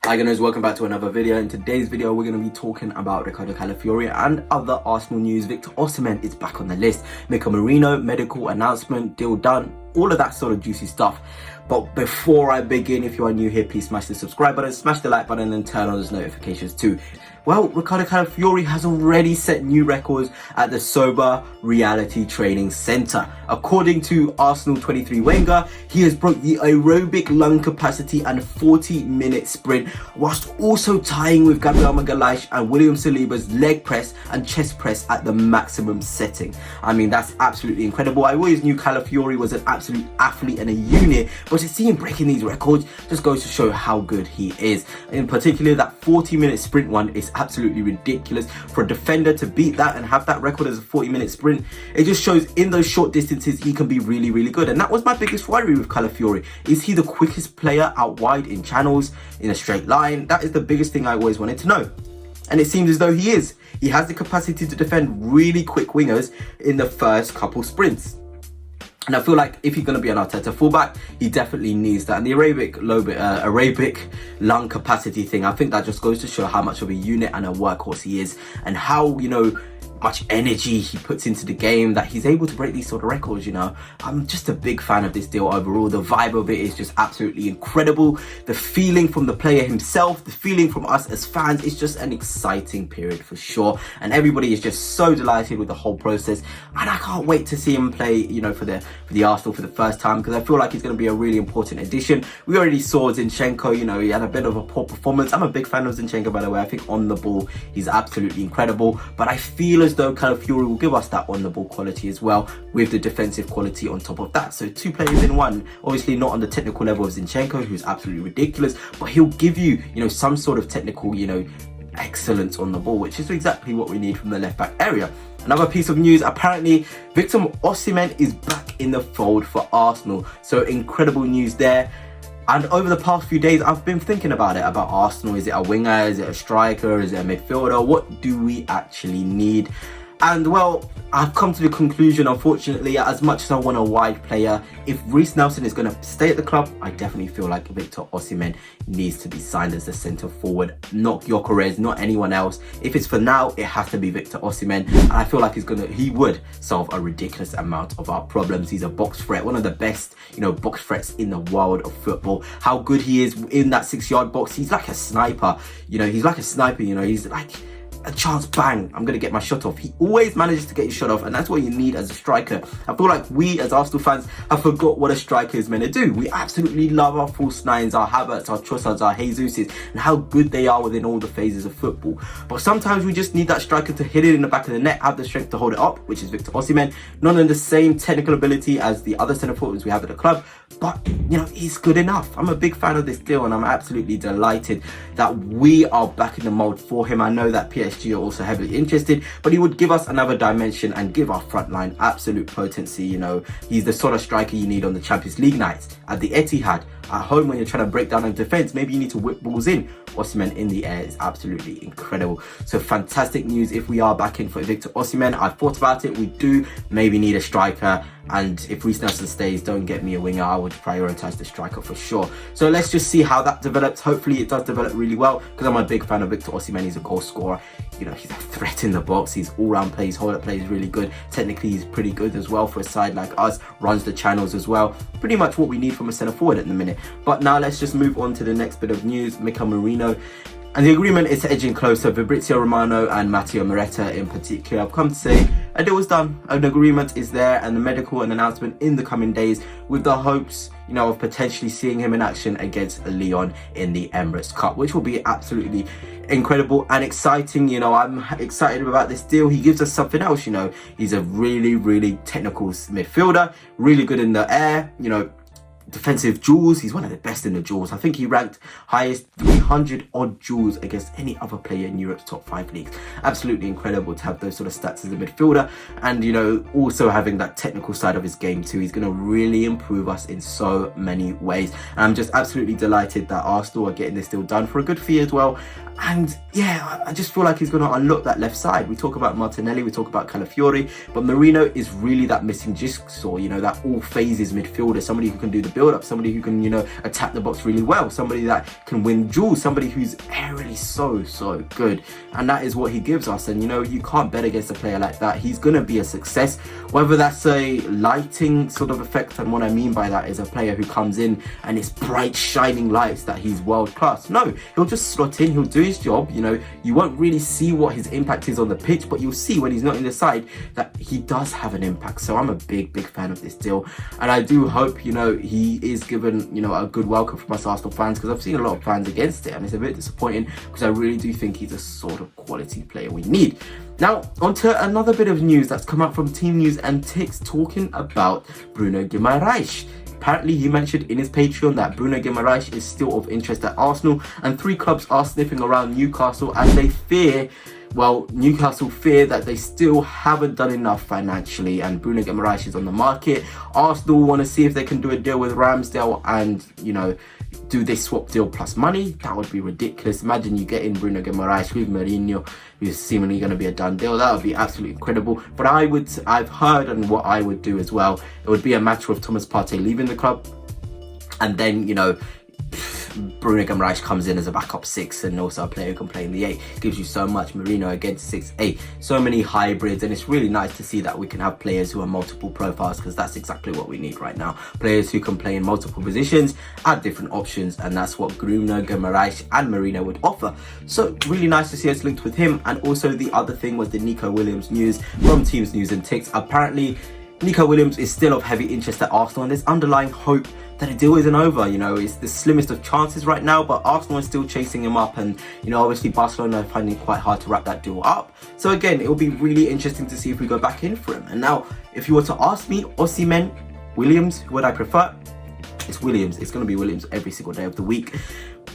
Hi guys, welcome back to another video. In today's video, we're going to be talking about Riccardo Calafiori and other Arsenal news. Victor Osimhen is back on the list. Mikel Merino, medical announcement, deal done. All of that sort of juicy stuff. But before I begin, if you are new here, please smash the subscribe button, smash the like button, and turn on those notifications too. Well, Riccardo Calafiori has already set new records at the Sober Reality Training Centre. According to Arsenal 23 Wenger, he has broke the aerobic lung capacity and 40-minute sprint, whilst also tying with Gabriel Magalhaes and William Saliba's leg press and chest press at the maximum setting. I mean, that's absolutely incredible. I always knew Calafiori was an absolute athlete and a unit, but to see him breaking these records just goes to show how good he is. In particular, that 40-minute sprint one is absolutely ridiculous. For a defender to beat that and have that record as a 40-minute sprint, it just shows in those short distances he can be really, really good. And that was my biggest worry with Calafiori. Is he the quickest player out wide in channels, in a straight line? That is the biggest thing I always wanted to know. And it seems as though he is. He has the capacity to defend really quick wingers in the first couple sprints. And I feel like if he's going to be an Arteta fullback, he definitely needs that. And the aerobic lung capacity thing, I think that just goes to show how much of a unit and a workhorse he is, and how, much energy he puts into the game, that he's able to break these sort of records. I'm just a big fan of this deal overall. The vibe of it is just absolutely incredible. The feeling from the player himself, the feeling from us as fans, it's just an exciting period for sure. And everybody is just so delighted with the whole process. And I can't wait to see him play, for the Arsenal for the first time, because I feel like he's going to be a really important addition. We already saw Zinchenko, he had a bit of a poor performance. I'm a big fan of Zinchenko, by the way. I think on the ball, he's absolutely incredible. But I feel as though Calafiori will give us that on the ball quality as well, with the defensive quality on top of that. So two players in one. Obviously not on the technical level of Zinchenko, who's absolutely ridiculous, but he'll give you, some sort of technical, excellence on the ball, which is exactly what we need from the left back area. Another piece of news, apparently Victor Osimhen is back in the fold for Arsenal. So incredible news there. And over the past few days, I've been thinking about Arsenal. Is it a winger? Is it a striker? Is it a midfielder? What do we actually need? And well, I've come to the conclusion, unfortunately, as much as I want a wide player, if Reiss Nelson is going to stay at the club, I definitely feel like Victor Osimhen needs to be signed as a centre forward. Not Gyökeres, not anyone else. If it's for now, it has to be Victor Osimhen. And I feel like he would solve a ridiculous amount of our problems. He's a box threat, one of the best, box threats in the world of football. How good he is in that 6-yard box. He's like a sniper. He's like a sniper, he's like a chance, bang, I'm going to get my shot off. He always manages to get his shot off, and that's what you need as a striker. I feel like we as Arsenal fans have forgot what a striker is meant to do. We absolutely love our false nines, our Havertz, our Trossards, our Jesuses, and how good they are within all the phases of football. But sometimes we just need that striker to hit it in the back of the net, have the strength to hold it up, which is Victor Osimhen. Not in the same technical ability as the other centre forwards we have at the club, but he's good enough. I'm a big fan of this deal, and I'm absolutely delighted that we are back in the mould for him. I know that PSG are also heavily interested, but he would give us another dimension and give our front line absolute potency. He's the sort of striker you need on the Champions League nights, at the Etihad, at home when you're trying to break down a defense. Maybe you need to whip balls in. Osimhen in the air is absolutely incredible. So fantastic news if we are back in for Victor Osimhen. I've thought about it. We do maybe need a striker, and if Reiss Nelson stays, don't get me a winger. I would prioritise the striker for sure. So let's just see how that develops. Hopefully it does develop really well, because I'm a big fan of Victor Osimhen. He's a goal scorer. He's a threat in the box. He's all-round play. His hold-up play is really good. Technically, he's pretty good as well for a side like us. Runs the channels as well. Pretty much what we need from a centre-forward at the minute. But now let's just move on to the next bit of news. Mikel Merino. And the agreement is edging closer. Fabrizio Romano and Matteo Moretti in particular have come to say a deal was done. An agreement is there, and the medical and announcement in the coming days, with the hopes, of potentially seeing him in action against Lyon in the Emirates Cup, which will be absolutely incredible and exciting. I'm excited about this deal. He gives us something else. He's a really, really technical midfielder, really good in the air, defensive duels. He's one of the best in the duels. I think he ranked highest 300 odd duels against any other player in Europe's top 5 leagues. Absolutely incredible to have those sort of stats as a midfielder, and also having that technical side of his game too. He's going to really improve us in so many ways, and I'm just absolutely delighted that Arsenal are getting this deal done for a good fee as well. And yeah, I just feel like he's going to unlock that left side. We talk about Martinelli, we talk about Calafiori, but Merino is really that missing jigsaw, that all phases midfielder, somebody who can do the build-up, somebody who can, you know, attack the box really well, somebody that can win duels, somebody who's aerially so good. And that is what he gives us. And, you know, you can't bet against a player like that. He's going to be a success. Whether that's a lighting sort of effect, and what I mean by that is a player who comes in and it's bright, shining lights that he's world-class. No, he'll just slot in, he'll do his job. You know, you won't really see what his impact is on the pitch, but you'll see when he's not in the side that he does have an impact. So I'm a big fan of this deal, and I do hope, you know, he is given, you know, a good welcome from us Arsenal fans, because I've seen a lot of fans against it, and it's a bit disappointing because I really do think he's a sort of quality player we need. Now, on to another bit of news that's come out from Team News and Ticks, talking about Bruno Guimaraes. Apparently, he mentioned in his Patreon that Bruno Guimaraes is still of interest at Arsenal, and 3 clubs are sniffing around Newcastle, and they fear, well, Newcastle fear that they still haven't done enough financially, and Bruno Guimaraes is on the market. Arsenal want to see if they can do a deal with Ramsdale and, you know, do this swap deal plus money. That would be ridiculous. Imagine you get in Bruno Guimaraes with Merino, who's seemingly going to be a done deal. That would be absolutely incredible. But I've heard, and what I would do as well, it would be a matter of Thomas Partey leaving the club, and then, you know, Bruno Guimaraes comes in as a backup 6 and also a player who can play in the 8. Gives you so much. Merino against 6-8. So many hybrids, and it's really nice to see that we can have players who are multiple profiles, because that's exactly what we need right now. Players who can play in multiple positions, add different options, and that's what Bruno Guimaraes and Merino would offer. So really nice to see us linked with him. And also the other thing was the Nico Williams news from Teams News and Ticks. Apparently, Nico Williams is still of heavy interest at Arsenal, and there's underlying hope that the deal isn't over. You know, it's the slimmest of chances right now, but Arsenal is still chasing him up, and, you know, obviously Barcelona are finding it quite hard to wrap that deal up. So again, it will be really interesting to see if we go back in for him. And now, if you were to ask me, Osimhen, Williams, who would I prefer? It's Williams. It's going to be Williams every single day of the week.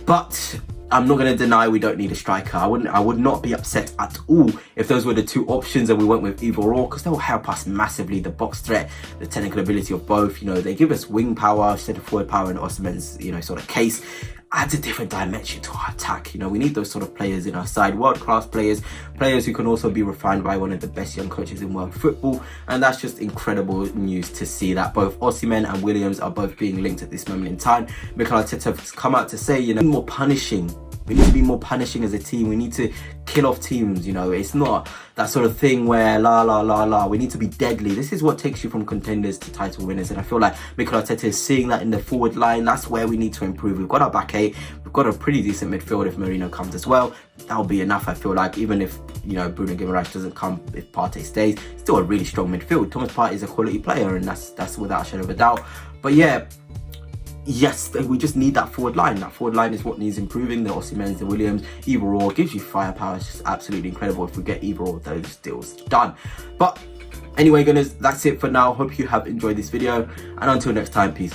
But I'm not going to deny we don't need a striker. I would not be upset at all if those were the 2 options and we went with either or, because they will help us massively. The box threat, the technical ability of both, you know, they give us wing power, centre forward power in Osimhen's, you know, sort of case. Adds a different dimension to our attack. You know, we need those sort of players in our side, world-class players who can also be refined by one of the best young coaches in world football. And that's just incredible news to see that both Osimhen and Williams are both being linked at this moment in time. Mikel Merino has come out to say, you know, more punishing. We need to be more punishing as a team. We need to kill off teams. You know, it's not that sort of thing where la. We need to be deadly. This is what takes you from contenders to title winners. And I feel like Mikel Merino is seeing that in the forward line. That's where we need to improve. We've got our back 8. We've got a pretty decent midfield if Merino comes as well. That'll be enough, I feel like. Even if, you know, Bruno Guimaraes doesn't come, if Partey stays, still a really strong midfield. Thomas Partey is a quality player, and that's without a shadow of a doubt. But yeah, yes, we just need that forward line. That forward line is what needs improving. The Osimhen, the Williams, either or gives you firepower. It's just absolutely incredible if we get either or of those deals done. But anyway, guys, that's it for now. Hope you have enjoyed this video, and until next time, peace.